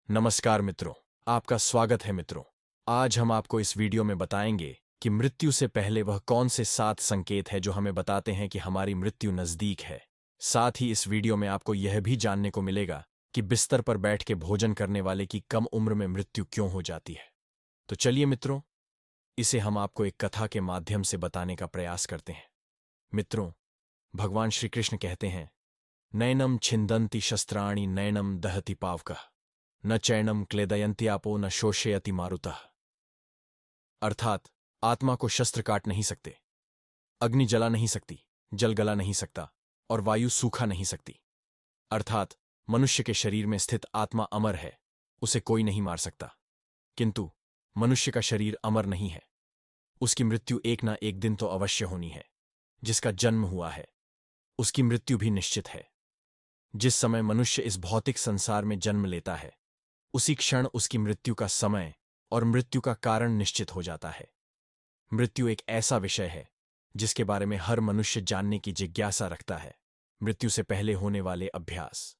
नमस्कार मित्रों, आपका स्वागत है मित्रों। आज हम आपको इस वीडियो में बताएंगे कि मृत्यु से पहले वह कौन से 7 संकेत हैं जो हमें बताते हैं कि हमारी मृत्यु नजदीक है। साथ ही इस वीडियो में आपको यह भी जानने को मिलेगा कि बिस्तर पर बैठ के भोजन करने वाले की कम उम्र में मृत्यु क्यों हो जाती है। तो चलिए मित्रों, इसे हम आपको एक कथा के माध्यम से बताने का प्रयास करते हैं। मित्रों, भगवान श्री कृष्ण कहते हैं, नैनम छिन्दन्ति शस्त्राणि नैनम दहति पावकः न चैनम क्लेदयन्त्यापो न शोषयति मारुतः। अर्थात आत्मा को शस्त्र काट नहीं सकते, अग्नि जला नहीं सकती, जल गला नहीं सकता और वायु सूखा नहीं सकती। अर्थात मनुष्य के शरीर में स्थित आत्मा अमर है, उसे कोई नहीं मार सकता। किंतु मनुष्य का शरीर अमर नहीं है, उसकी मृत्यु एक ना एक दिन तो अवश्य होनी है। जिसका जन्म हुआ है उसकी मृत्यु भी निश्चित है। जिस समय मनुष्य इस भौतिक संसार में जन्म लेता है उसी क्षण उसकी मृत्यु का समय और मृत्यु का कारण निश्चित हो जाता है। मृत्यु एक ऐसा विषय है जिसके बारे में हर मनुष्य जानने की जिज्ञासा रखता है। मृत्यु से पहले होने वाले अभ्यास,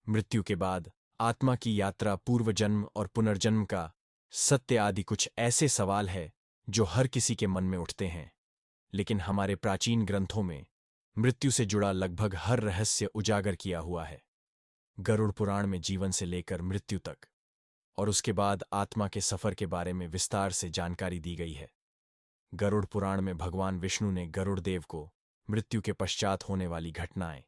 मृत्यु के बाद आत्मा की यात्रा, पूर्व जन्म और पुनर्जन्म का सत्य आदि कुछ ऐसे सवाल है जो हर किसी के मन में उठते हैं। लेकिन हमारे प्राचीन ग्रंथों में मृत्यु से जुड़ा लगभग हर रहस्य उजागर किया हुआ है। गरुड़ पुराण में जीवन से लेकर मृत्यु तक और उसके बाद आत्मा के सफर के बारे में विस्तार से जानकारी दी गई है। गरुड़ पुराण में भगवान विष्णु ने गरुड़ देव को मृत्यु के पश्चात होने वाली घटनाएं,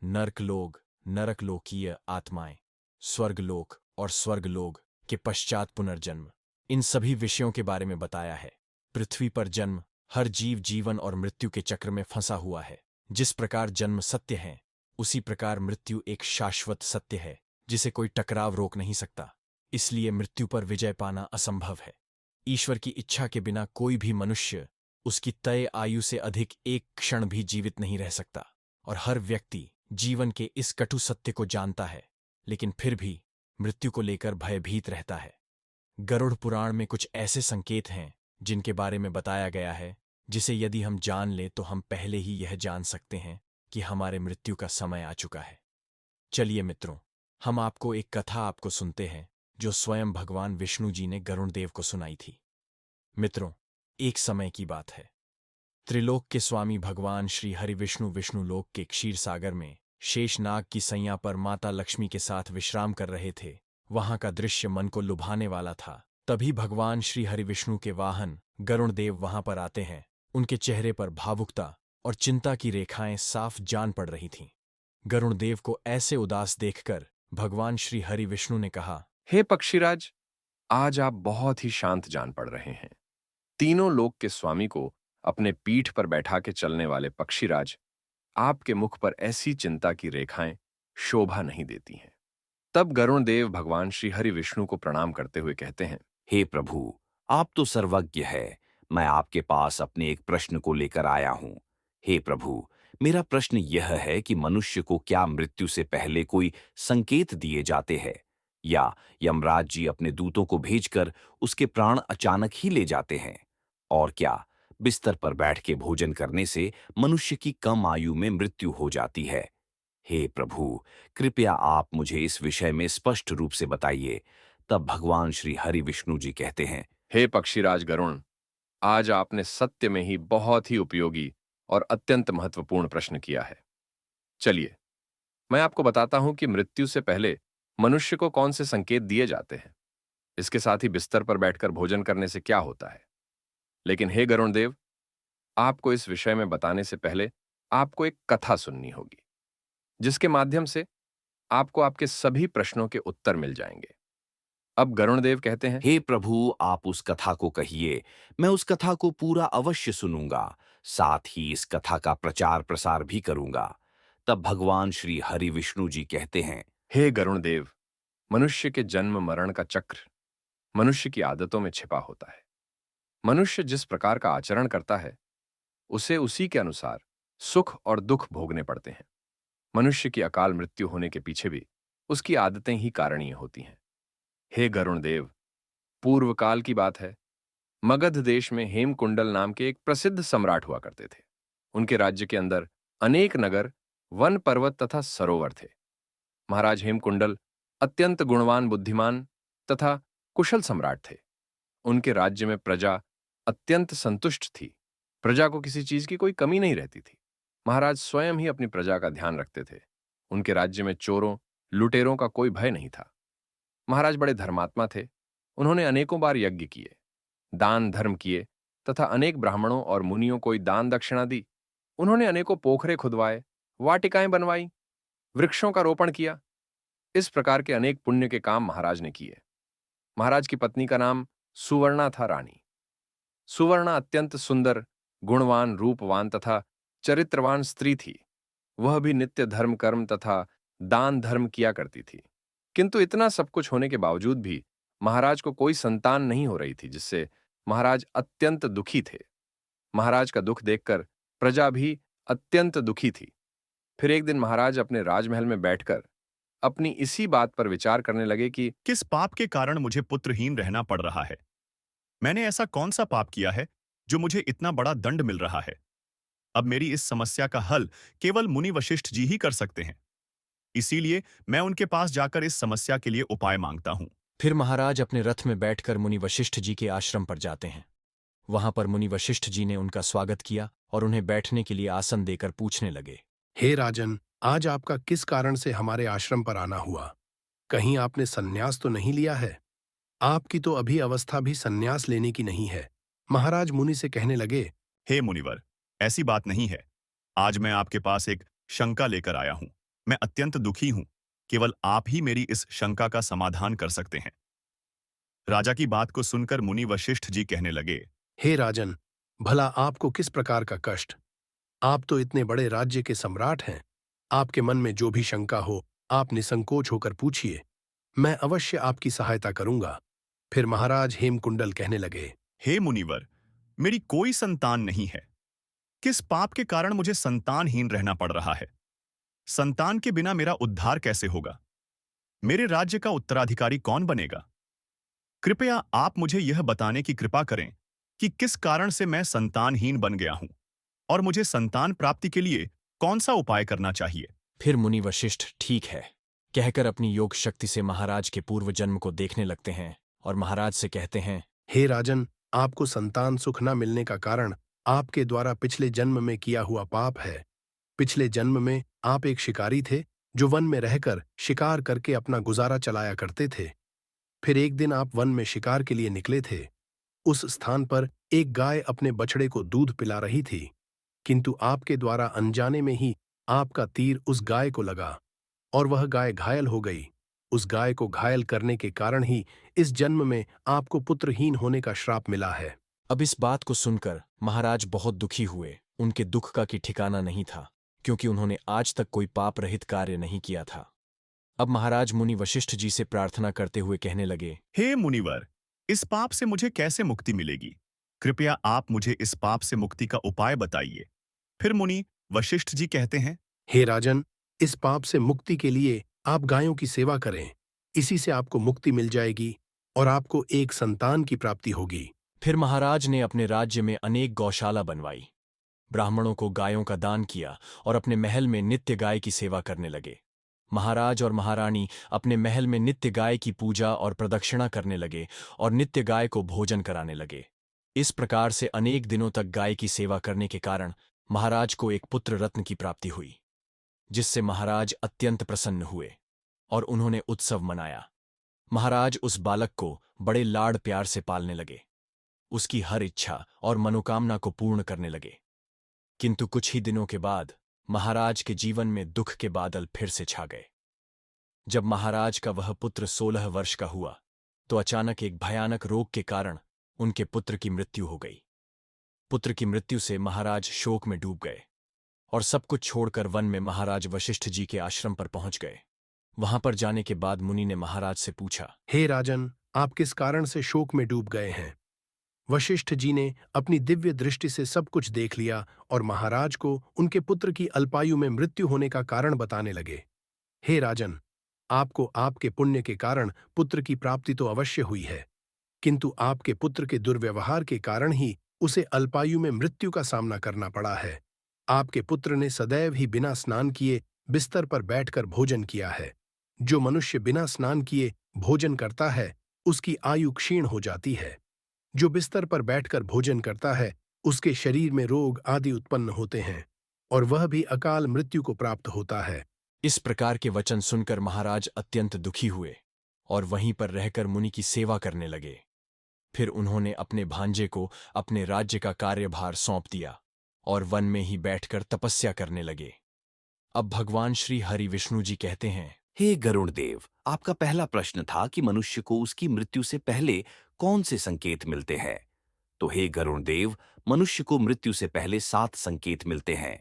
नर्कलोक, नरकलोकीय आत्माएं, स्वर्गलोक और स्वर्गलोक के पश्चात पुनर्जन्म, इन सभी विषयों के बारे में बताया है। पृथ्वी पर जन्म हर जीव जीवन और मृत्यु के चक्र में फंसा हुआ है। जिस प्रकार जन्म सत्य है उसी प्रकार मृत्यु एक शाश्वत सत्य है जिसे कोई टकराव रोक नहीं सकता। इसलिए मृत्यु पर विजय पाना असंभव है। ईश्वर की इच्छा के बिना कोई भी मनुष्य उसकी तय आयु से अधिक एक क्षण भी जीवित नहीं रह सकता और हर व्यक्ति जीवन के इस कटु सत्य को जानता है, लेकिन फिर भी मृत्यु को लेकर भयभीत रहता है। गरुड़ पुराण में कुछ ऐसे संकेत हैं जिनके बारे में बताया गया है जिसे यदि हम जान लें तो हम पहले ही यह जान सकते हैं कि हमारे मृत्यु का समय आ चुका है। चलिए मित्रों, हम आपको एक कथा आपको सुनते हैं जो स्वयं भगवान विष्णु जी ने गरुड़ देव को सुनाई थी। मित्रों, एक समय की बात है। त्रिलोक के स्वामी भगवान श्री हरि विष्णु विष्णुलोक के क्षीर सागर में शेषनाग की सैया पर माता लक्ष्मी के साथ विश्राम कर रहे थे। वहां का दृश्य मन को लुभाने वाला था। तभी भगवान श्री हरि विष्णु के वाहन गरुड़ देव वहां पर आते हैं। उनके चेहरे पर भावुकता और चिंता की रेखाएं साफ जान पड़ रही थीं। गरुड़ देव को ऐसे उदास देखकर भगवान श्री हरि विष्णु ने कहा, हे पक्षीराज, आज आप बहुत ही शांत जान पड़ रहे हैं। तीनों लोक के स्वामी को अपने पीठ पर बैठा के चलने वाले पक्षीराज, आपके मुख पर ऐसी चिंता की रेखाएं शोभा नहीं देती हैं। तब गरुण देव भगवान श्री हरि विष्णु को प्रणाम करते हुए कहते हैं, हे प्रभु, आप तो सर्वज्ञ है। मैं आपके पास अपने एक प्रश्न को लेकर आया हूं। हे प्रभु, मेरा प्रश्न यह है कि मनुष्य को क्या मृत्यु से पहले कोई संकेत दिए जाते हैं या यमराज जी अपने दूतों को भेजकर उसके प्राण अचानक ही ले जाते हैं? और क्या बिस्तर पर बैठ के भोजन करने से मनुष्य की कम आयु में मृत्यु हो जाती है? हे प्रभु, कृपया आप मुझे इस विषय में स्पष्ट रूप से बताइए। तब भगवान श्री हरि विष्णु जी कहते हैं, हे पक्षीराज गरुण, आज आपने सत्य में ही बहुत ही उपयोगी और अत्यंत महत्वपूर्ण प्रश्न किया है। चलिए, मैं आपको बताता हूं कि मृत्यु से पहले मनुष्य को कौन से संकेत दिए जाते हैं। इसके साथ ही बिस्तर पर बैठकर भोजन करने से क्या होता है। लेकिन हे गरुण देव, आपको इस विषय में बताने से पहले आपको एक कथा सुननी होगी, जिसके माध्यम से आपको आपके सभी प्रश्नों के उत्तर मिल जाएंगे। अब गरुण देव कहते हैं, हे प्रभु, आप उस कथा को कहिए। मैं उस कथा को पूरा अवश्य सुनूंगा, साथ ही इस कथा का प्रचार प्रसार भी करूंगा। तब भगवान श्री हरि विष्णु जी कहते हैं, हे गरुण देव, मनुष्य के जन्म मरण का चक्र मनुष्य की आदतों में छिपा होता है। मनुष्य जिस प्रकार का आचरण करता है उसे उसी के अनुसार सुख और दुख भोगने पड़ते हैं। मनुष्य की अकाल मृत्यु होने के पीछे भी उसकी आदतें ही कारणीय होती हैं। हे गरुण देव, पूर्व काल की बात है। मगध देश में हेमकुंडल नाम के एक प्रसिद्ध सम्राट हुआ करते थे। उनके राज्य के अंदर अनेक नगर, वन पर्वत तथा सरोवर थे। महाराज हेमकुंडल अत्यंत गुणवान, बुद्धिमान तथा कुशल सम्राट थे। उनके राज्य में प्रजा अत्यंत संतुष्ट थी। प्रजा को किसी चीज की कोई कमी नहीं रहती थी। महाराज स्वयं ही अपनी प्रजा का ध्यान रखते थे। उनके राज्य में चोरों, लुटेरों का कोई भय नहीं था। महाराज बड़े धर्मात्मा थे। उन्होंने अनेकों बार यज्ञ किए, दान धर्म किए तथा अनेक ब्राह्मणों और मुनियों को दान दक्षिणा दी। उन्होंने अनेकों पोखरे खुदवाए, वाटिकाएं बनवाई, वृक्षों का रोपण किया। इस प्रकार के अनेक पुण्य के काम महाराज ने किए। महाराज की पत्नी का नाम सुवर्णा था, रानी। सुवर्णा अत्यंत सुंदर, गुणवान, रूपवान तथा चरित्रवान स्त्री थी। वह भी नित्य धर्म कर्म तथा दान धर्म किया करती थी। किंतु इतना सब कुछ होने के बावजूद भी महाराज को कोई संतान नहीं हो रही थी, जिससे महाराज अत्यंत दुखी थे। महाराज का दुख देखकर प्रजा भी अत्यंत दुखी थी। फिर एक दिन महाराज अपने राजमहल में बैठकर अपनी इसी बात पर विचार करने लगे कि किस पाप के कारण मुझे पुत्रहीन रहना पड़ रहा है? मैंने ऐसा कौन सा पाप किया है जो मुझे इतना बड़ा दंड मिल रहा है? अब मेरी इस समस्या का हल केवल मुनि वशिष्ठ जी ही कर सकते हैं। इसीलिए मैं उनके पास जाकर इस समस्या के लिए उपाय मांगता हूं। फिर महाराज अपने रथ में बैठकर मुनि वशिष्ठ जी के आश्रम पर जाते हैं। वहां पर मुनि वशिष्ठ जी ने उनका स्वागत किया और उन्हें बैठने के लिए आसन देकर पूछने लगे। हे राजन, आज आपका किस कारण से हमारे आश्रम पर आना हुआ? कहीं आपने सन्यास तो नहीं लिया है? आपकी तो अभी अवस्था भी सन्यास लेने की नहीं है। महाराज मुनि से कहने लगे, हे मुनिवर, ऐसी बात नहीं है। आज मैं आपके पास एक शंका लेकर आया हूं। मैं अत्यंत दुखी हूं। केवल आप ही मेरी इस शंका का समाधान कर सकते हैं। राजा की बात को सुनकर मुनि वशिष्ठ जी कहने लगे, हे राजन, भला आपको किस प्रकार का कष्ट? आप तो इतने बड़े राज्य के सम्राट हैं। आपके मन में जो भी शंका हो, आप निसंकोच होकर पूछिए। मैं अवश्य आपकी सहायता करूंगा। फिर महाराज हेमकुंडल कहने लगे, हे मुनिवर, मेरी कोई संतान नहीं है। किस पाप के कारण मुझे संतानहीन रहना पड़ रहा है? संतान के बिना मेरा उद्धार कैसे होगा? मेरे राज्य का उत्तराधिकारी कौन बनेगा? कृपया आप मुझे यह बताने की कृपा करें कि किस कारण से मैं संतानहीन बन गया हूं और मुझे संतान प्राप्ति के लिए कौन सा उपाय करना चाहिए। फिर मुनि वशिष्ठ ठीक है कहकर अपनी योग शक्ति से महाराज के पूर्व जन्म को देखने लगते हैं और महाराज से कहते हैं, हे राजन, आपको संतान सुख न मिलने का कारण आपके द्वारा पिछले जन्म में किया हुआ पाप है। पिछले जन्म में आप एक शिकारी थे जो वन में रहकर शिकार करके अपना गुजारा चलाया करते थे। फिर एक दिन आप वन में शिकार के लिए निकले थे। उस स्थान पर एक गाय अपने बछड़े को दूध पिला रही थी, किंतु आपके द्वारा अनजाने में ही आपका तीर उस गाय को लगा और वह गाय घायल हो गई। उस गाय को घायल करने के कारण ही इस जन्म में आपको पुत्रहीन होने का श्राप मिला है। अब इस बात को सुनकर महाराज बहुत दुखी हुए। उनके दुख का की ठिकाना नहीं था, क्योंकि उन्होंने आज तक कोई पाप रहित कार्य नहीं किया था। अब महाराज मुनि वशिष्ठ जी से प्रार्थना करते हुए कहने लगे, हे मुनिवर, इस पाप से मुझे कैसे मुक्ति मिलेगी? कृपया आप मुझे इस पाप से मुक्ति का उपाय बताइए। फिर मुनि वशिष्ठ जी कहते हैं, हे राजन, इस पाप से मुक्ति के लिए आप गायों की सेवा करें। इसी से आपको मुक्ति मिल जाएगी और आपको एक संतान की प्राप्ति होगी। फिर महाराज ने अपने राज्य में अनेक गौशाला बनवाई, ब्राह्मणों को गायों का दान किया और अपने महल में नित्य गाय की सेवा करने लगे। महाराज और महारानी अपने महल में नित्य गाय की पूजा और प्रदक्षिणा करने लगे और नित्य गाय को भोजन कराने लगे। इस प्रकार से अनेक दिनों तक गाय की सेवा करने के कारण महाराज को एक पुत्र रत्न की प्राप्ति हुई, जिससे महाराज अत्यंत प्रसन्न हुए और उन्होंने उत्सव मनाया। महाराज उस बालक को बड़े लाड़ प्यार से पालने लगे, उसकी हर इच्छा और मनोकामना को पूर्ण करने लगे। किंतु कुछ ही दिनों के बाद महाराज के जीवन में दुख के बादल फिर से छा गए। जब महाराज का वह पुत्र 16 वर्ष का हुआ तो अचानक एक भयानक रोग के कारण उनके पुत्र की मृत्यु हो गई। पुत्र की मृत्यु से महाराज शोक में डूब गए और सब कुछ छोड़कर वन में महाराज वशिष्ठ जी के आश्रम पर पहुंच गए। वहां पर जाने के बाद मुनि ने महाराज से पूछा, हे राजन, आप किस कारण से शोक में डूब गए हैं? वशिष्ठ जी ने अपनी दिव्य दृष्टि से सब कुछ देख लिया और महाराज को उनके पुत्र की अल्पायु में मृत्यु होने का कारण बताने लगे। हे राजन, आपको आपके पुण्य के कारण पुत्र की प्राप्ति तो अवश्य हुई है, किंतु आपके पुत्र के दुर्व्यवहार के कारण ही उसे अल्पायु में मृत्यु का सामना करना पड़ा है। आपके पुत्र ने सदैव ही बिना स्नान किए बिस्तर पर बैठकर भोजन किया है। जो मनुष्य बिना स्नान किए भोजन करता है, उसकी आयु क्षीण हो जाती है। जो बिस्तर पर बैठकर भोजन करता है, उसके शरीर में रोग आदि उत्पन्न होते हैं, और वह भी अकाल मृत्यु को प्राप्त होता है। इस प्रकार के वचन सुनकर महाराज अत्यंत दुखी हुए और वहीं पर रहकर मुनि की सेवा करने लगे। फिर उन्होंने अपने भांजे को अपने राज्य का कार्यभार सौंप दिया और वन में ही बैठकर तपस्या करने लगे। अब भगवान श्री हरि विष्णु जी कहते हैं, हे गरुण देव, आपका पहला प्रश्न था कि मनुष्य को उसकी मृत्यु से पहले कौन से संकेत मिलते हैं। तो हे गरुण देव, मनुष्य को मृत्यु से पहले 7 संकेत मिलते हैं।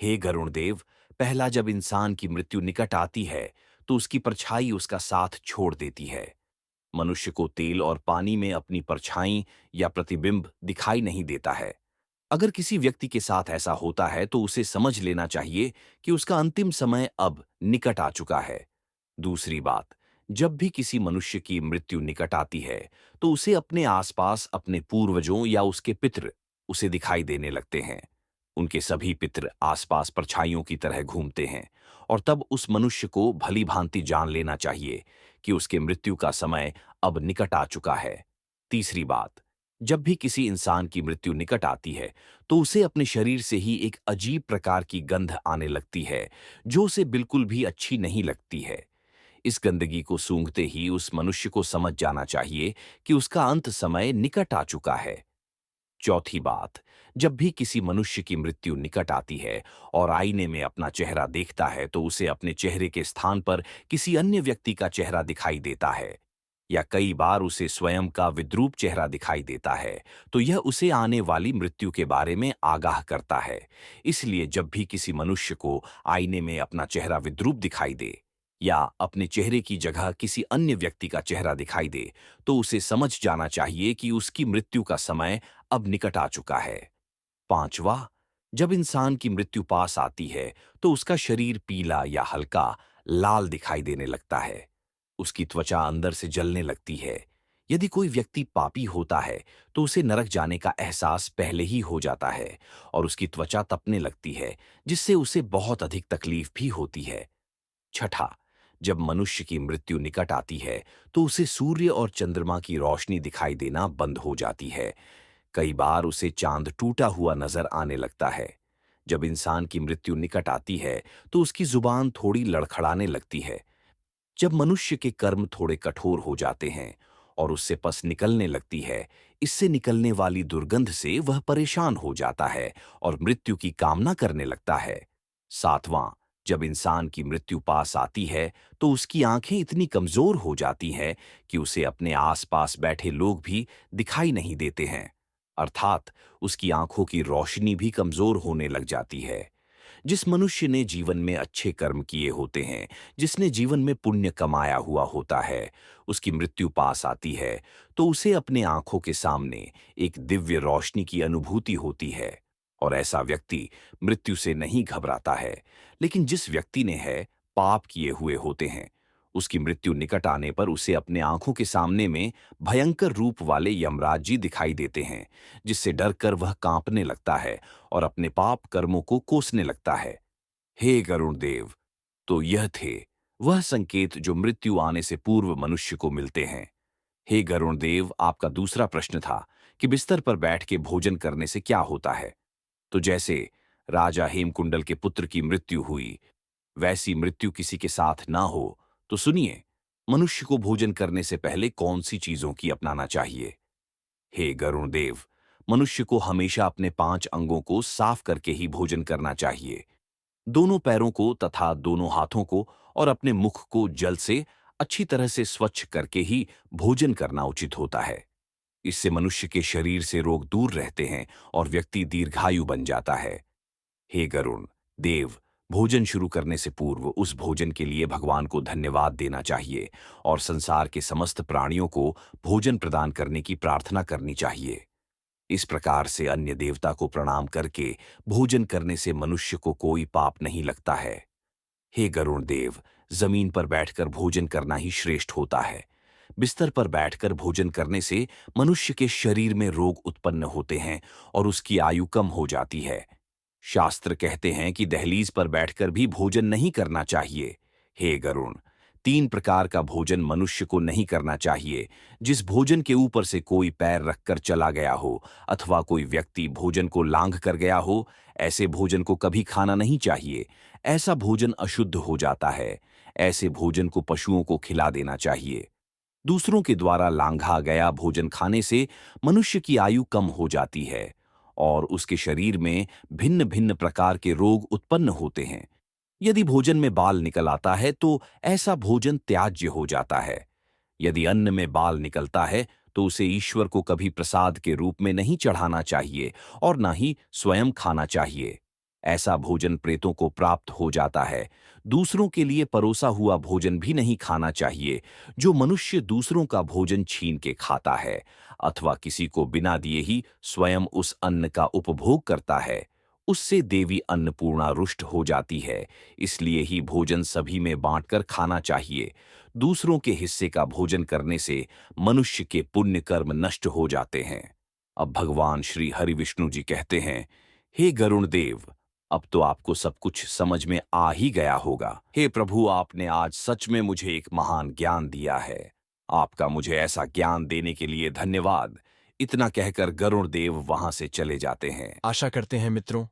हे गरुण देव, पहला, जब इंसान की मृत्यु निकट आती है तो उसकी परछाई उसका साथ छोड़ देती है। मनुष्य को तेल और पानी में अपनी परछाई या प्रतिबिंब दिखाई नहीं देता है। अगर किसी व्यक्ति के साथ ऐसा होता है तो उसे समझ लेना चाहिए कि उसका अंतिम समय अब निकट आ चुका है। दूसरी बात, जब भी किसी मनुष्य की मृत्यु निकट आती है तो उसे अपने आसपास अपने पूर्वजों या उसके पितृ उसे दिखाई देने लगते हैं। उनके सभी पितृ आसपास परछाइयों की तरह घूमते हैं और तब उस मनुष्य को भली भांति जान लेना चाहिए कि उसके मृत्यु का समय अब निकट आ चुका है। तीसरी बात, जब भी किसी इंसान की मृत्यु निकट आती है तो उसे अपने शरीर से ही एक अजीब प्रकार की गंध आने लगती है जो उसे बिल्कुल भी अच्छी नहीं लगती है। इस गंदगी को सूंघते ही उस मनुष्य को समझ जाना चाहिए कि उसका अंत समय निकट आ चुका है। चौथी बात, जब भी किसी मनुष्य की मृत्यु निकट आती है और आईने में अपना चेहरा देखता है तो उसे अपने चेहरे के स्थान पर किसी अन्य व्यक्ति का चेहरा दिखाई देता है या कई बार उसे स्वयं का विद्रूप चेहरा दिखाई देता है, तो यह उसे आने वाली मृत्यु के बारे में आगाह करता है। इसलिए जब भी किसी मनुष्य को आईने में अपना चेहरा विद्रूप दिखाई दे या अपने चेहरे की जगह किसी अन्य व्यक्ति का चेहरा दिखाई दे तो उसे समझ जाना चाहिए कि उसकी मृत्यु का समय अब निकट आ चुका है। पांचवा, जब इंसान की मृत्यु पास आती है तो उसका शरीर पीला या हल्का लाल दिखाई देने लगता है। उसकी त्वचा अंदर से जलने लगती है। यदि कोई व्यक्ति पापी होता है तो उसे नरक जाने का एहसास पहले ही हो जाता है और उसकी त्वचा तपने लगती है, जिससे उसे बहुत अधिक तकलीफ भी होती है। छठा, जब मनुष्य की मृत्यु निकट आती है तो उसे सूर्य और चंद्रमा की रोशनी दिखाई देना बंद हो जाती है। कई बार उसे चांद टूटा हुआ नजर आने लगता है। जब इंसान की मृत्यु निकट आती है तो उसकी जुबान थोड़ी लड़खड़ाने लगती है। जब मनुष्य के कर्म थोड़े कठोर हो जाते हैं और उससे पस निकलने लगती है, इससे निकलने वाली दुर्गंध से वह परेशान हो जाता है और मृत्यु की कामना करने लगता है। सातवां, जब इंसान की मृत्यु पास आती है तो उसकी आंखें इतनी कमजोर हो जाती हैं कि उसे अपने आसपास बैठे लोग भी दिखाई नहीं देते हैं, अर्थात उसकी आंखों की रोशनी भी कमजोर होने लग जाती है। जिस मनुष्य ने जीवन में अच्छे कर्म किए होते हैं, जिसने जीवन में पुण्य कमाया हुआ होता है, उसकी मृत्यु पास आती है तो उसे अपने आंखों के सामने एक दिव्य रोशनी की अनुभूति होती है और ऐसा व्यक्ति मृत्यु से नहीं घबराता है। लेकिन जिस व्यक्ति ने पाप किए हुए होते हैं, उसकी मृत्यु निकट आने पर उसे अपने आंखों के सामने में भयंकर रूप वाले यमराज जी दिखाई देते हैं, जिससे डरकर वह कांपने लगता है और अपने पाप कर्मों को कोसने लगता है। हे गरुण देव, तो यह थे वह संकेत जो मृत्यु आने से पूर्व मनुष्य को मिलते हैं। हे गरुण देव, आपका दूसरा प्रश्न था कि बिस्तर पर बैठ के भोजन करने से क्या होता है। तो जैसे राजा हेमकुंडल के पुत्र की मृत्यु हुई, वैसी मृत्यु किसी के साथ ना हो, तो सुनिए, मनुष्य को भोजन करने से पहले कौन सी चीजों की अपनाना चाहिए। हे गरुण देव, मनुष्य को हमेशा अपने 5 अंगों को साफ करके ही भोजन करना चाहिए। दोनों पैरों को तथा दोनों हाथों को और अपने मुख को जल से अच्छी तरह से स्वच्छ करके ही भोजन करना उचित होता है। इससे मनुष्य के शरीर से रोग दूर रहते हैं और व्यक्ति दीर्घायु बन जाता है। हे गरुण देव, भोजन शुरू करने से पूर्व उस भोजन के लिए भगवान को धन्यवाद देना चाहिए और संसार के समस्त प्राणियों को भोजन प्रदान करने की प्रार्थना करनी चाहिए। इस प्रकार से अन्य देवता को प्रणाम करके भोजन करने से मनुष्य को कोई पाप नहीं लगता है। हे गरुण देव, जमीन पर बैठकर भोजन करना ही श्रेष्ठ होता है। बिस्तर पर बैठकर भोजन करने से मनुष्य के शरीर में रोग उत्पन्न होते हैं और उसकी आयु कम हो जाती है। शास्त्र कहते हैं कि दहलीज पर बैठकर भी भोजन नहीं करना चाहिए। हे गरुण, 3 प्रकार का भोजन मनुष्य को नहीं करना चाहिए। जिस भोजन के ऊपर से कोई पैर रखकर चला गया हो अथवा कोई व्यक्ति भोजन को लांघ कर गया हो, ऐसे भोजन को कभी खाना नहीं चाहिए। ऐसा भोजन अशुद्ध हो जाता है। ऐसे भोजन को पशुओं को खिला देना चाहिए। दूसरों के द्वारा लांघा गया भोजन खाने से मनुष्य की आयु कम हो जाती है और उसके शरीर में भिन्न भिन्न प्रकार के रोग उत्पन्न होते हैं। यदि भोजन में बाल निकल आता है तो ऐसा भोजन त्याज्य हो जाता है। यदि अन्न में बाल निकलता है तो उसे ईश्वर को कभी प्रसाद के रूप में नहीं चढ़ाना चाहिए और न ही स्वयं खाना चाहिए। ऐसा भोजन प्रेतों को प्राप्त हो जाता है। दूसरों के लिए परोसा हुआ भोजन भी नहीं खाना चाहिए। जो मनुष्य दूसरों का भोजन छीन के खाता है अथवा किसी को बिना दिए ही स्वयं उस अन्न का उपभोग करता है, उससे देवी अन्नपूर्णा रुष्ट हो जाती है। इसलिए ही भोजन सभी में बांटकर खाना चाहिए। दूसरों के हिस्से का भोजन करने से मनुष्य के पुण्य कर्म नष्ट हो जाते हैं। अब भगवान श्री हरि विष्णु जी कहते हैं, हे गरुण देव, अब तो आपको सब कुछ समझ में आ ही गया होगा। हे प्रभु, आपने आज सच में मुझे एक महान ज्ञान दिया है। आपका मुझे ऐसा ज्ञान देने के लिए धन्यवाद। इतना कहकर गरुण देव वहां से चले जाते हैं। आशा करते हैं मित्रों,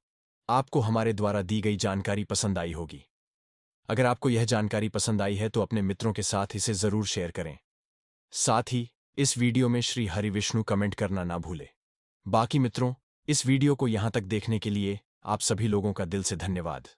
आपको हमारे द्वारा दी गई जानकारी पसंद आई होगी। अगर आपको यह जानकारी पसंद आई है तो अपने मित्रों के साथ इसे जरूर शेयर करें। साथ ही इस वीडियो में श्री हरि विष्णु कमेंट करना ना भूलें। बाकी मित्रों, इस वीडियो को यहां तक देखने के लिए आप सभी लोगों का दिल से धन्यवाद।